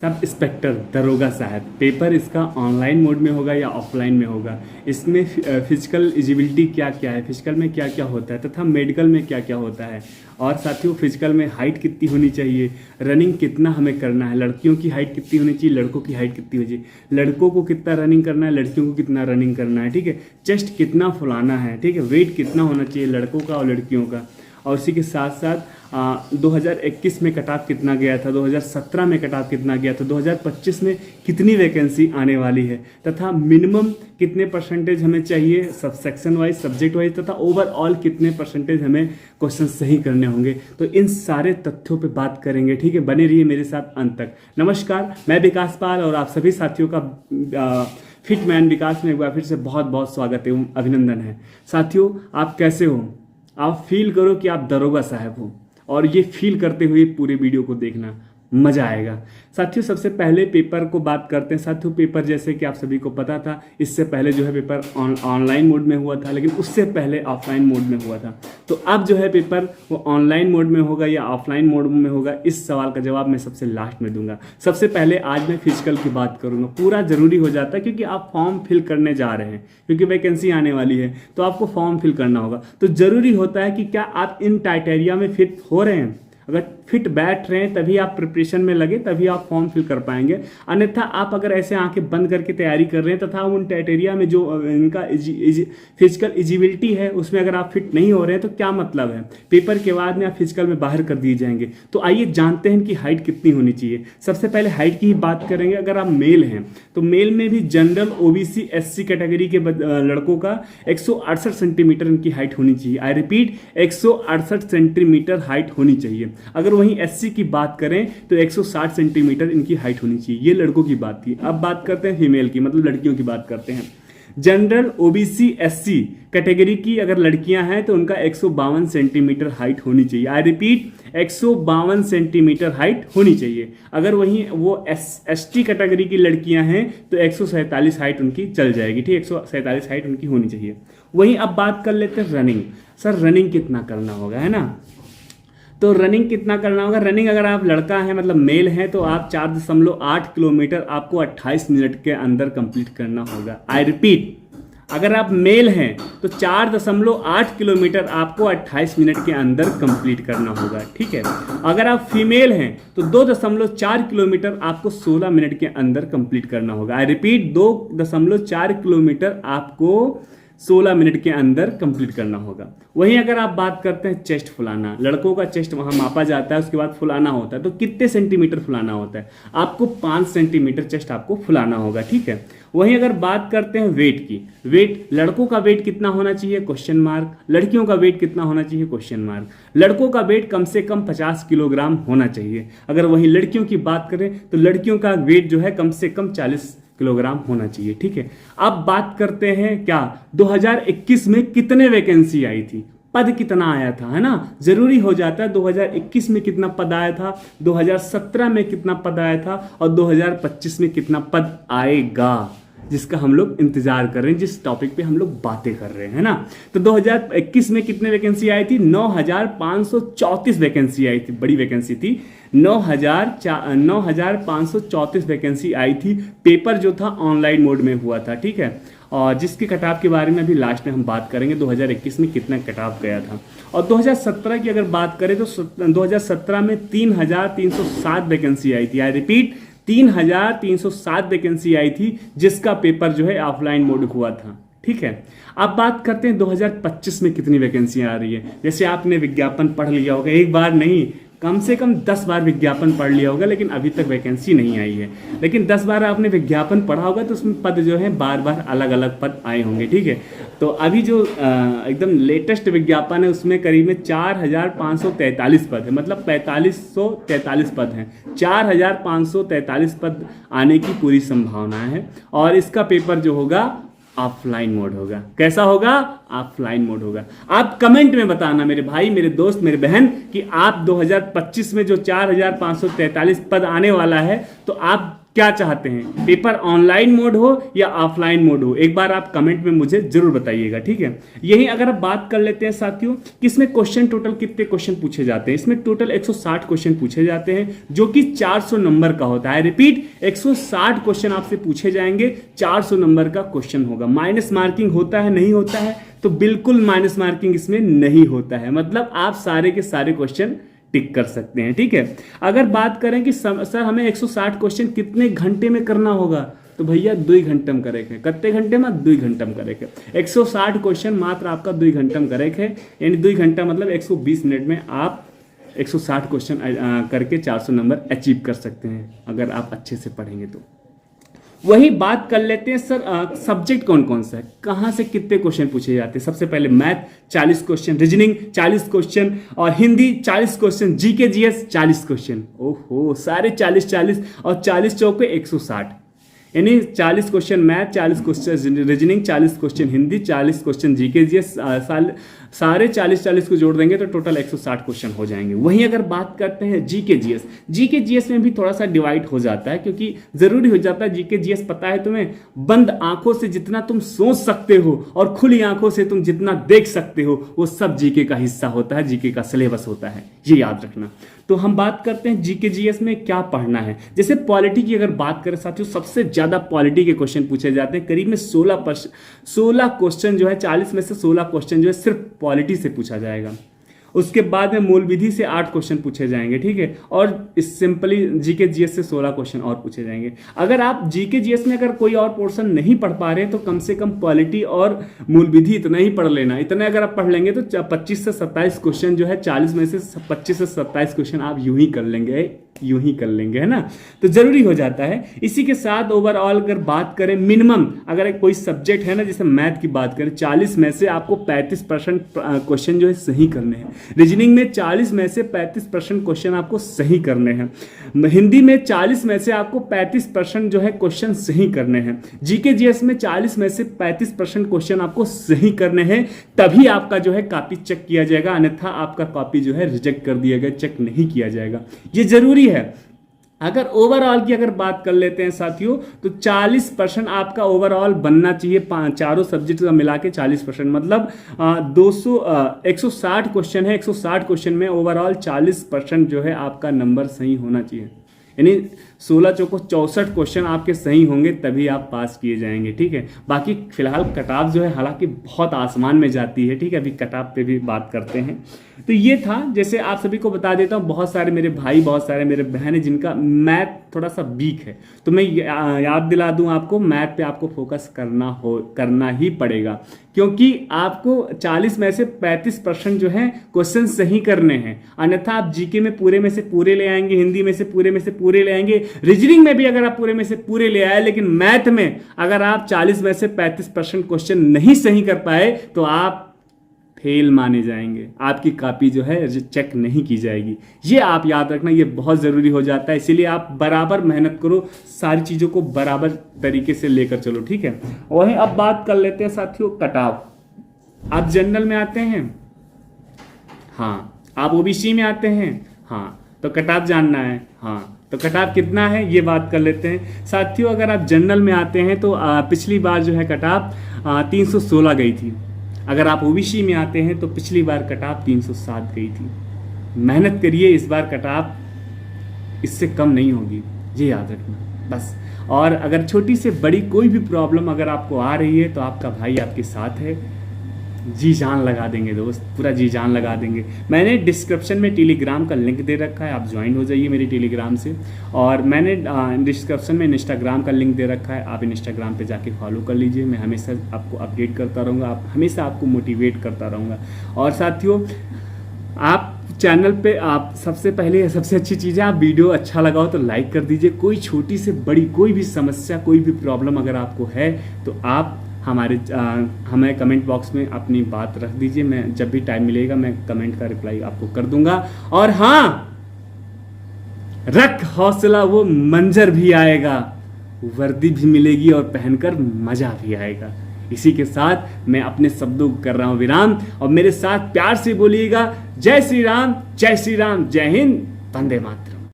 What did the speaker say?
Sub inspector दरोगा साहब, paper इसका ऑनलाइन मोड में होगा या ऑफलाइन में होगा, इसमें फिजिकल एलिजिबिलिटी क्या क्या है, फिजिकल में क्या क्या होता है तथा मेडिकल में क्या क्या होता है, और साथियों फिजिकल में हाइट कितनी होनी चाहिए, रनिंग कितना हमें करना है, लड़कियों की हाइट कितनी होनी चाहिए, लड़कों की हाइट कितनी होनी चाहिए, लड़कों को कितना रनिंग करना है, लड़कियों को कितना रनिंग करना है, ठीक है, चेस्ट कितना फुलाना है, ठीक है, वेट कितना होना चाहिए लड़कों का और लड़कियों का, और उसी के साथ साथ 2021 में कट ऑफ कितना गया था, 2017 में कट ऑफ कितना गया था, 2025 में कितनी वैकेंसी आने वाली है, तथा मिनिमम कितने परसेंटेज हमें चाहिए sub section wise subject wise, तथा ओवरऑल कितने परसेंटेज हमें क्वेश्चन सही करने होंगे। तो इन सारे तथ्यों पे बात करेंगे, ठीक है, बने रहिए मेरे साथ अंत तक। नमस्कार, मैं विकास पाल और आप सभी साथियों का फिट मैन विकास में एक बार फिर से बहुत बहुत स्वागत है, अभिनंदन है। साथियों आप कैसे हो? आप फील करो कि आप दरोगा साहब हो, और ये फील करते हुए पूरे वीडियो को देखना, मजा आएगा। साथियों सबसे पहले पेपर को बात करते हैं। साथियों पेपर जैसे कि आप सभी को पता था, इससे पहले जो है पेपर ऑनलाइन मोड में हुआ था, लेकिन उससे पहले ऑफलाइन मोड में हुआ था। तो अब जो है पेपर वो ऑनलाइन मोड में होगा या ऑफलाइन मोड में होगा, इस सवाल का जवाब मैं सबसे लास्ट में दूंगा। सबसे पहले आज मैं फिजिकल की बात करूंगा। पूरा जरूरी हो जाता है क्योंकि आप फॉर्म फिल करने जा रहे हैं, क्योंकि वैकेंसी आने वाली है तो आपको फॉर्म फिल करना होगा। तो जरूरी होता है कि क्या आप इन क्राइटेरिया में फिट हो रहे हैं। अगर फिट बैठ रहे हैं तभी आप प्रिपरेशन में लगे, तभी आप फॉर्म फिल कर पाएंगे। अन्यथा आप अगर ऐसे आंखें बंद करके तैयारी कर रहे हैं तथा उन क्राइटेरिया में जो इनका फिजिकल एलिजिबिलिटी है उसमें अगर आप फिट नहीं हो रहे हैं तो क्या मतलब है, पेपर के बाद में आप फिजिकल में बाहर कर दिए जाएंगे। तो आइए जानते हैं कि हाइट कितनी होनी चाहिए। सबसे पहले हाइट की ही बात करेंगे। अगर आप मेल हैं तो मेल में भी जनरल ओबीसी एससी कैटेगरी के लड़कों का 168 सेंटीमीटर इनकी हाइट होनी चाहिए। आई रिपीट, 168 सेंटीमीटर हाइट होनी चाहिए। अगर वहीं एससी की बात करें तो 160 सेंटीमीटर इनकी हाइट होनी चाहिए। ये लड़कों की बात थी। अब बात करते हैं फीमेल की, मतलब लड़कियों की बात करते हैं। जनरल ओबीसी एससी कैटेगरी की अगर लड़कियां हैं तो उनका 152 सेंटीमीटर हाइट होनी चाहिए। आई रिपीट, 152 सेंटीमीटर हाइट होनी चाहिए। अगर वहीं वो एसटी कैटेगरी की लड़कियां हैं तो 147 हाइट उनकी चल जाएगी, ठीक, 147 हाइट उनकी होनी चाहिए। वहीं अब बात कर लेते हैं रनिंग। सर रनिंग कितना करना होगा, है ना? तो रनिंग कितना करना होगा? रनिंग अगर आप लड़का है मतलब मेल है तो आप 4.8 किलोमीटर आपको 28 मिनट के अंदर कंप्लीट करना होगा। आई रिपीट, अगर आप मेल हैं तो 4.8 किलोमीटर आपको 28 मिनट के अंदर कंप्लीट करना होगा, ठीक है। अगर आप फीमेल हैं तो 2.4 किलोमीटर आपको 16 मिनट के अंदर कंप्लीट करना होगा। आई रिपीट, 2.4 किलोमीटर आपको 16 मिनट के अंदर कंप्लीट करना होगा। वहीं अगर आप बात करते हैं चेस्ट फुलाना, लड़कों का चेस्ट वहां मापा जाता है, उसके बाद फुलाना होता है। तो कितने सेंटीमीटर फुलाना होता है? आपको 5 सेंटीमीटर चेस्ट आपको फुलाना होगा, ठीक है। वहीं अगर बात करते हैं वेट की, वेट लड़कों का वेट कितना होना चाहिए, क्वेश्चन मार्क, लड़कियों का वेट कितना होना चाहिए, क्वेश्चन मार्क। लड़कों का वेट कम से कम 50 किलोग्राम होना चाहिए। अगर वहीं लड़कियों की बात करें तो लड़कियों का वेट जो है कम से कम 40 किलोग्राम होना चाहिए, ठीक है। अब बात करते हैं क्या 2021 में कितने वैकेंसी आई थी, पद कितना आया था, है ना? जरूरी हो जाता है 2021 में कितना पद आया था, 2017 में कितना पद आया था और 2025 में कितना पद आएगा, जिसका हम लोग इंतजार कर रहे हैं, जिस टॉपिक पे हम लोग बातें कर रहे हैं, है ना। तो 2021 में कितने वैकेंसी आई थी? 9,534 वैकेंसी आई थी, बड़ी वैकेंसी थी। 9,534 वैकेंसी आई थी। पेपर जो था ऑनलाइन मोड में हुआ था, ठीक है। और जिसके कट ऑफ के बारे में अभी लास्ट में हम बात करेंगे, 2021 में कितना कट ऑफ गया था। और 2017 की अगर बात करें तो 2017 में 3,307 वैकेंसी आई थी। आई रिपीट, 3,307 वैकेंसी आई थी, जिसका पेपर जो है ऑफलाइन मोड हुआ था, ठीक है। अब बात करते हैं 2025 में कितनी वैकेंसी आ रही है। जैसे आपने विज्ञापन पढ़ लिया होगा, एक बार नहीं कम से कम 10 बार विज्ञापन पढ़ लिया होगा, लेकिन अभी तक वैकेंसी नहीं आई है। लेकिन 10 बार आपने विज्ञापन पढ़ा होगा तो उसमें पद जो है बार बार अलग अलग पद आए होंगे, ठीक है। तो अभी जो एकदम लेटेस्ट विज्ञापन है उसमें करीब में 4,543 पद है, मतलब 4,543 पद हैं। 4,543 पद आने की पूरी संभावना है। और इसका पेपर जो होगा ऑफलाइन मोड होगा। कैसा होगा? ऑफलाइन मोड होगा। आप कमेंट में बताना मेरे भाई, मेरे दोस्त, मेरे बहन, कि आप 2025 में जो 4,543 पद आने वाला है तो आप क्या चाहते हैं, पेपर ऑनलाइन मोड हो या ऑफलाइन मोड हो, एक बार आप कमेंट में मुझे जरूर बताइएगा, ठीक है। यही अगर आप बात कर लेते हैं साथियों कि इसमें क्वेश्चन टोटल कितने क्वेश्चन पूछे जाते हैं, इसमें टोटल 160 क्वेश्चन पूछे जाते हैं जो कि 400 नंबर का होता है। रिपीट, 160 क्वेश्चन आपसे पूछे जाएंगे, 400 नंबर का क्वेश्चन होगा। माइनस मार्किंग होता है, नहीं होता है? तो बिल्कुल माइनस मार्किंग इसमें नहीं होता है, मतलब आप सारे के सारे क्वेश्चन टिक कर सकते हैं, ठीक है। अगर बात करें कि सर हमें 160 क्वेश्चन कितने घंटे में करना होगा, तो भैया 2 घंटे में करे थे। कितने घंटे में? 2 घंटे में करे थे। 160 क्वेश्चन मात्र आपका 2 घंटे में करे थे, यानी 2 घंटा मतलब 120 मिनट में आप 160 क्वेश्चन करके 400 नंबर अचीव कर सकते हैं, अगर आप अच्छे से पढ़ेंगे तो। वही बात कर लेते हैं सर, सब्जेक्ट कौन कौन सा है, कहाँ से कितने क्वेश्चन पूछे जाते हैं। सबसे पहले मैथ 40 क्वेश्चन, रीजनिंग 40 क्वेश्चन, और Hindi 40 question, GK GS 40 question. ओहो, सारे 40 और 40 चौके 160, यानी 40 question math, 40 question reasoning, 40 question Hindi, 40 question GK GS, सारे 40 को जोड़ देंगे तो टोटल 160 क्वेश्चन हो जाएंगे। वहीं अगर बात करते हैं जीके जीएस में भी थोड़ा सा डिवाइड हो जाता है, क्योंकि जरूरी हो जाता है। जीके जीएस पता है तुम्हें, बंद आंखों से जितना तुम सोच सकते हो और खुली आंखों से तुम जितना देख सकते हो, वो सब जीके का हिस्सा होता है, जीके का सिलेबस होता है, ये याद रखना। तो हम बात करते हैं जीके जीएस में क्या पढ़ना है। जैसे पॉलिटी की अगर बात करें साथियों, सबसे ज्यादा पॉलिटी के क्वेश्चन पूछे जाते हैं, करीब में 16 क्वेश्चन जो है, 40 में से 16 क्वेश्चन जो है सिर्फ पॉलिटी से पूछा जाएगा। उसके बाद में मूल विधि से 8 क्वेश्चन पूछे जाएंगे, ठीक है, और इस सिंपली जीके जीएस से 16 क्वेश्चन और पूछे जाएंगे। अगर आप जीके जीएस में अगर कोई और पोर्शन नहीं पढ़ पा रहे हैं तो कम से कम पॉलिटी और मूल विधि इतना ही पढ़ लेना। इतना अगर आप पढ़ लेंगे तो 25 से 27 क्वेश्चन जो है, 40 में से 25 से 27 क्वेश्चन आप यूं ही कर लेंगे, है ना। तो जरूरी हो जाता है। इसी के साथ ओवरऑल अगर बात करें, मिनिमम अगर एक कोई सब्जेक्ट है ना, जैसे मैथ की बात करें, 40 में से आपको 35% क्वेश्चन जो है सही करने हैं। रीजनिंग में 40 में से 35% क्वेश्चन आपको सही करने हैं। हिंदी में 40 में से आपको 35% जो है क्वेश्चन सही करने हैं। जीके जीएस में 40 में से 35% क्वेश्चन आपको सही करने हैं, तभी आपका जो है कॉपी चेक किया जाएगा, अन्यथा आपका कॉपी जो है रिजेक्ट कर दिया गया, चेक नहीं किया जाएगा। ये जरूरी है। अगर ओवरऑल की अगर बात कर लेते हैं साथियों, तो 40% आपका ओवरऑल बनना चाहिए, चारों सब्जेक्ट का मिला के 40%, मतलब 160 क्वेश्चन है, 160 क्वेश्चन में ओवरऑल 40% जो है आपका नंबर सही होना चाहिए, यानी 16 चौको 64 क्वेश्चन आपके सही होंगे, तभी आप पास किए जाएंगे, ठीक है। बाकी फिलहाल कटाव जो है हालांकि बहुत आसमान में जाती है, ठीक है, अभी कटाव पे भी बात करते हैं। तो ये था, जैसे आप सभी को बता देता हूँ, बहुत सारे मेरे भाई, बहुत सारे मेरे बहन है जिनका मैथ थोड़ा सा वीक है, तो मैं याद दिला दूं आपको, मैथ पे आपको फोकस करना ही पड़ेगा, क्योंकि आपको 40 में से 35% जो है क्वेश्चन सही करने हैं, अन्यथा आप जीके में पूरे में से पूरे ले आएंगे, हिंदी में से पूरे ले आएंगे, रीजनिंग में भी अगर आप पूरे में से पूरे ले आए, लेकिन मैथ में अगर आप 40 में से 35% क्वेश्चन नहीं सही कर पाए तो आप फेल माने जाएंगे, आपकी कॉपी जो है चेक नहीं की जाएगी। ये आप याद रखना, ये बहुत ज़रूरी हो जाता है, इसीलिए आप बराबर मेहनत करो, सारी चीज़ों को बराबर तरीके से लेकर चलो, ठीक है। वहीं अब बात कर लेते हैं साथियों कटाव। आप जनरल में आते हैं, हाँ, आप ओबीसी में आते हैं, हाँ, तो कटाव जानना है, हाँ, तो कटाव कितना है ये बात कर लेते हैं साथियों। अगर आप जनरल में आते हैं तो पिछली बार जो है कटाव 316 गई थी। अगर आप ओबीसी में आते हैं तो पिछली बार कटाव 307 गई थी। मेहनत करिए, इस बार कटाव इससे कम नहीं होगी, ये याद रखना बस। और अगर छोटी से बड़ी कोई भी प्रॉब्लम अगर आपको आ रही है तो आपका भाई आपके साथ है, जी जान लगा देंगे दोस्त, पूरा जी जान लगा देंगे। मैंने डिस्क्रिप्शन में टेलीग्राम का लिंक दे रखा है, आप ज्वाइन हो जाइए मेरी टेलीग्राम से, और मैंने डिस्क्रिप्शन में इंस्टाग्राम का लिंक दे रखा है, आप इंस्टाग्राम पे जाके फॉलो कर लीजिए। मैं हमेशा आपको अपडेट करता रहूँगा, हमेशा आपको मोटिवेट करता रहूँगा। और साथियों, आप चैनल पे आप सबसे पहले सबसे अच्छी चीज़ है, आप वीडियो अच्छा लगा हो तो लाइक कर दीजिए। कोई छोटी से बड़ी कोई भी समस्या, कोई भी प्रॉब्लम अगर आपको है तो आप हमें कमेंट बॉक्स में अपनी बात रख दीजिए। मैं जब भी टाइम मिलेगा मैं कमेंट का रिप्लाई आपको कर दूंगा। और हाँ, रख हौसला, वो मंजर भी आएगा, वर्दी भी मिलेगी और पहनकर मजा भी आएगा। इसी के साथ मैं अपने शब्दों को कर रहा हूं विराम, और मेरे साथ प्यार से बोलिएगा, जय श्री राम, जय श्री राम, जय हिंद, वंदे मातरम।